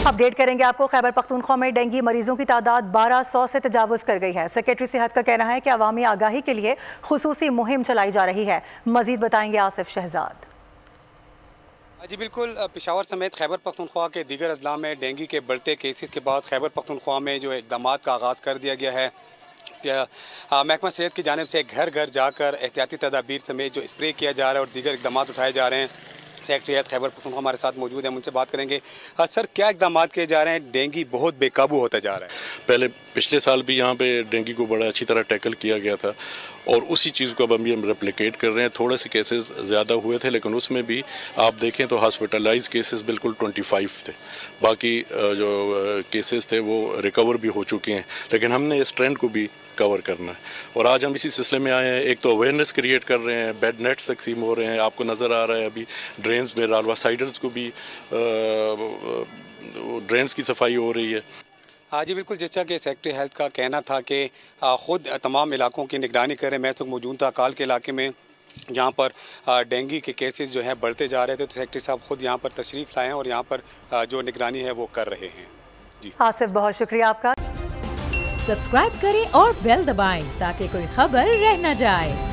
Update करेंगे आपको। खैबर पख्तूनख्वा में डेंगू मरीजों की तादाद 1200 से तजावुज कर गई है। सेक्रेटरी सेहत का कहना है कि अवामी आगाही के लिए खुसूसी मुहिम चलाई जा रही है। मजीद बताएंगे आसिफ शहजाद। जी बिल्कुल, पेशावर समेत खैबर पख्तूनख्वा के दीगर अजला में डेंगू के बढ़ते केसेस के बाद खैबर पख्तूनख्वा में जो इकदाम का आगाज़ कर दिया गया है। महकमा सेहत की जानिब से घर घर जाकर एहतियाती तदाबीर समेत जो स्प्रे किया जा रहा है और दीगर इकदाम उठाए जा रहे हैं। सेक्रेटरी खैबर पख्तूनख्वा हमारे साथ मौजूद है, उनसे बात करेंगे। सर, क्या इकदाम किए जा रहे हैं? डेंगू बहुत बेकाबू होता जा रहा है। पहले पिछले साल भी यहाँ पे डेंगू को बड़ा अच्छी तरह टैकल किया गया था और उसी चीज़ को अब हम रेप्लिकेट कर रहे हैं। थोड़े से केसेस ज़्यादा हुए थे, लेकिन उसमें भी आप देखें तो हॉस्पिटलाइज केसेस बिल्कुल 25 थे। बाकी जो केसेस थे वो रिकवर भी हो चुके हैं, लेकिन हमने इस ट्रेंड को भी कवर करना है और आज हम इसी सिलसिले में आए हैं। एक तो अवेयरनेस क्रिएट कर रहे हैं, बेड नेट्स तकसीम हो रहे हैं, आपको नज़र आ रहा है अभी ड्रेन्स में लार्वासाइडर्स को भी ड्रेन्स की सफाई हो रही है। हाँ जी बिल्कुल, जैसा कि सेक्रेटरी हेल्थ का कहना था कि ख़ुद तमाम इलाकों की निगरानी करें। मैं तो मौजूद था काल के इलाके में जहाँ पर डेंगू के केसेस जो हैं बढ़ते जा रहे थे, तो सेक्रेटरी साहब ख़ुद यहाँ पर तशरीफ़ लाए हैं और यहाँ पर जो निगरानी है वो कर रहे हैं। जी आसिफ, बहुत शुक्रिया आपका। सब्सक्राइब करें और बेल दबाएं ताकि कोई खबर रह न जाए।